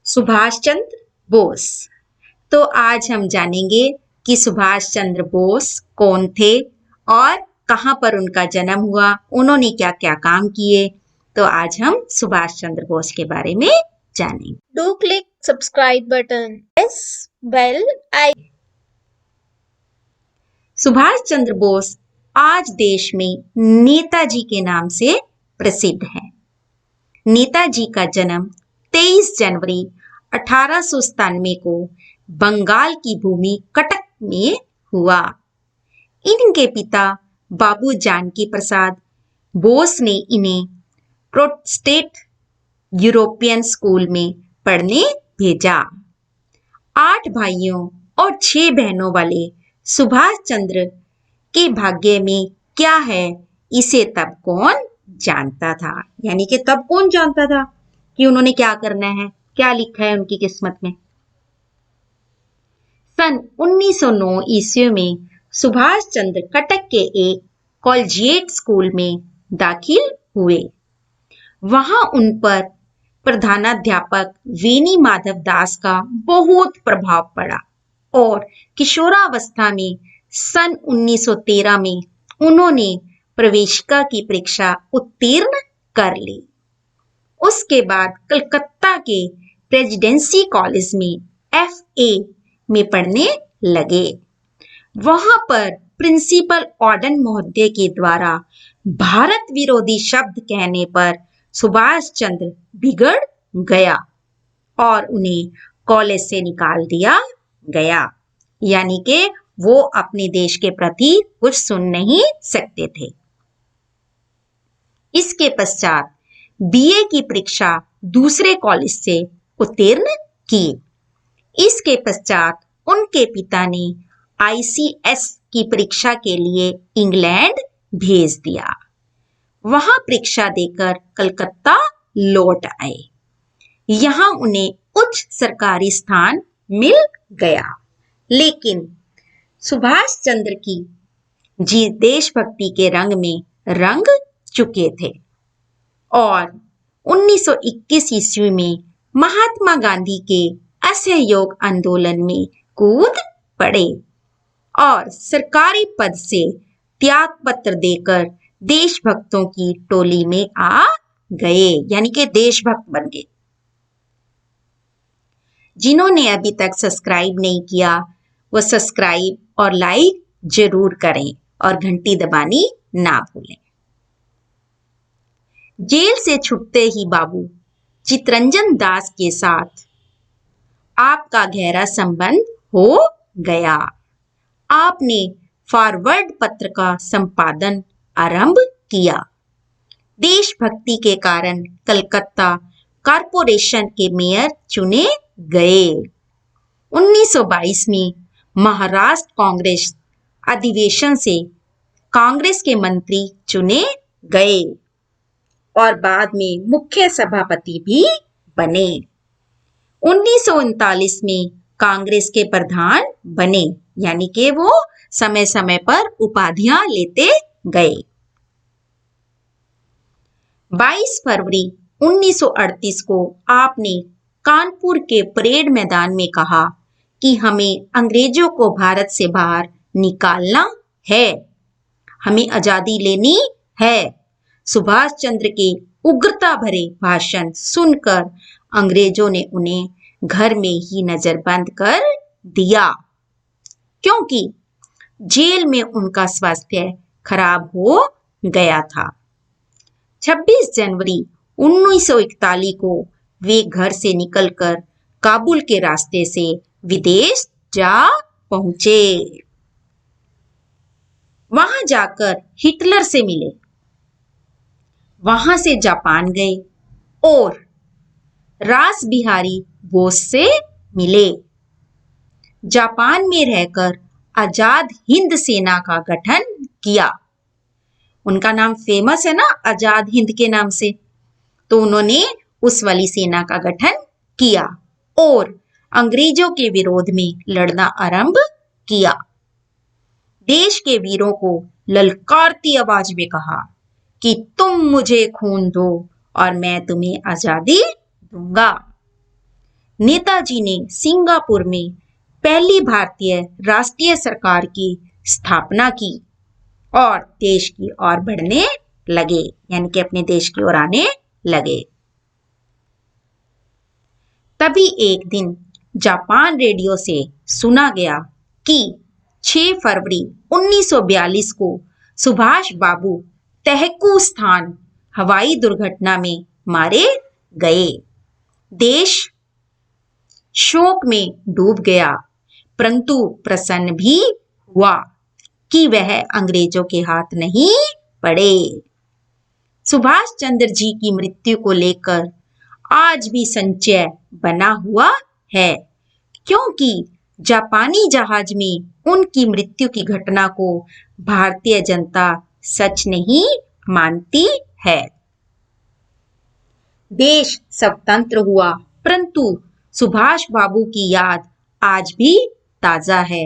सुभाष चंद्र बोस। तो आज हम जानेंगे कि सुभाष चंद्र बोस कौन थे और कहाँ पर उनका जन्म हुआ, उन्होंने क्या क्या काम किए। तो आज हम सुभाष चंद्र बोस के बारे में जानेंगे। Do click subscribe button. Press bell icon. Subhash Chandra Bose आज देश में नेताजी के नाम से प्रसिद्ध हैं। नेताजी का जन्म 23 जनवरी 1897 को बंगाल की भूमि कटक में हुआ। इनके पिता बाबू जानकी प्रसाद बोस ने इन्हें प्रोटेस्टेंट यूरोपियन स्कूल में पढ़ने भेजा। 8 भाइयों और 6 बहनों वाले सुभाष चंद्र के भाग्य में क्या है, इसे तब कौन जानता था। यानी कि तब कौन जानता था कि उन्होंने क्या करना है, क्या लिखा है उनकी किस्मत में। सन 1909 ईस्वी में सुभाष चंद्र कटक के एक कॉलेजिएट स्कूल में दाखिल हुए। वहां उन पर प्रधानाध्यापक वेनी माधव दास का बहुत प्रभाव पड़ा और किशोरावस्था में सन 1913 में उन्होंने प्रवेशिका की परीक्षा उत्तीर्ण कर ली। उसके बाद कलकत्ता के प्रेसिडेंसी कॉलेज में FA में पढ़ने लगे। वहां पर प्रिंसिपल ऑर्डन महोदय के द्वारा भारत विरोधी शब्द कहने पर सुभाष चंद्र बिगड़ गया और उन्हें कॉलेज से निकाल दिया गया। यानी कि वो अपने देश के प्रति कुछ सुन नहीं सकते थे। इसके पश्चात BA की परीक्षा दूसरे कॉलेज से उत्तीर्ण की। इसके पश्चात उनके पिता ने ICS की परीक्षा के लिए इंग्लैंड भेज दिया। वहां परीक्षा देकर कलकत्ता लौट आए। यहां उन्हें उच्च सरकारी स्थान मिल गया। लेकिन सुभाष चंद्र की जी देशभक्ति के रंग में रंग चुके थे और 1921 ईस्वी में महात्मा गांधी के असहयोग आंदोलन में कूद पड़े और सरकारी पद से त्याग पत्र देकर देशभक्तों की टोली में आ गए। यानी कि देशभक्त बन गए। जिन्होंने अभी तक सब्सक्राइब नहीं किया वो सब्सक्राइब और लाइक जरूर करें और घंटी दबानी ना भूलें। जेल से छूटते ही बाबू चितरंजन दास के साथ आपका गहरा संबंध हो गया। आपने फॉरवर्ड पत्र का संपादन आरंभ किया। देशभक्ति के कारण कलकत्ता कॉरपोरेशन के मेयर चुने गए। 1922 में महाराष्ट्र कांग्रेस अधिवेशन से कांग्रेस के मंत्री चुने गए और बाद में मुख्य सभापति भी बने। 1939 में कांग्रेस के प्रधान बने। यानी कि वो समय समय पर उपाधियां लेते गए। 22 फरवरी 1938 को आपने कानपुर के परेड मैदान में कहा कि हमें अंग्रेजों को भारत से बाहर निकालना है, हमें आजादी लेनी है। सुभाष चंद्र के उग्रता भरे भाषण सुनकर अंग्रेजों ने उन्हें घर में ही नजरबंद कर दिया, क्योंकि जेल में उनका स्वास्थ्य खराब हो गया था। 26 जनवरी 1941 को वे घर से निकलकर काबुल के रास्ते से विदेश जा पहुंचे। वहां जाकर हिटलर से मिले। वहां से जापान गए और रास बिहारी बोस से मिले। जापान में रहकर आजाद हिंद सेना का गठन किया। उनका नाम फेमस है ना, आजाद हिंद के नाम से। तो उन्होंने उस वाली सेना का गठन किया और अंग्रेजों के विरोध में लड़ना आरंभ किया। देश के वीरों को ललकारती आवाज में कहा कि तुम मुझे खून दो और मैं तुम्हें आजादी दूंगा। नेताजी ने सिंगापुर में पहली भारतीय राष्ट्रीय सरकार की स्थापना की और देश की ओर बढ़ने लगे, यानी कि अपने देश की ओर आने लगे। तभी एक दिन जापान रेडियो से सुना गया कि 6 फरवरी 1942 को सुभाष बाबू तहकू स्थान हवाई दुर्घटना में मारे गए। देश शोक में डूब गया, परंतु प्रसन्न भी हुआ कि वह अंग्रेजों के हाथ नहीं पड़े। सुभाष चंद्र जी की मृत्यु को लेकर आज भी संशय बना हुआ है, क्योंकि जापानी जहाज में उनकी मृत्यु की घटना को भारतीय जनता सच नहीं मानती है। देश स्वतंत्र हुआ, परंतु सुभाष बाबू की याद आज भी ताजा है।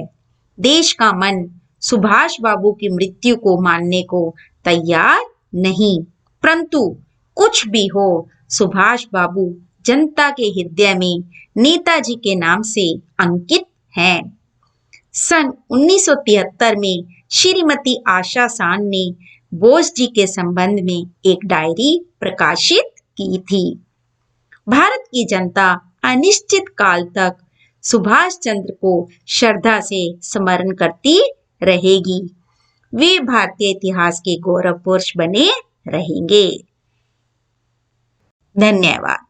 देश का मन सुभाष बाबू की मृत्यु को मानने को तैयार नहीं, परंतु कुछ भी हो, सुभाष बाबू जनता के हृदय में नेताजी के नाम से अंकित हैं। सन 1973 में श्रीमती आशा सान ने बोस जी के संबंध में एक डायरी प्रकाशित की थी। भारत की जनता अनिश्चित काल तक सुभाष चंद्र को श्रद्धा से स्मरण करती रहेगी। वे भारतीय इतिहास के गौरव पुरुष बने रहेंगे। धन्यवाद।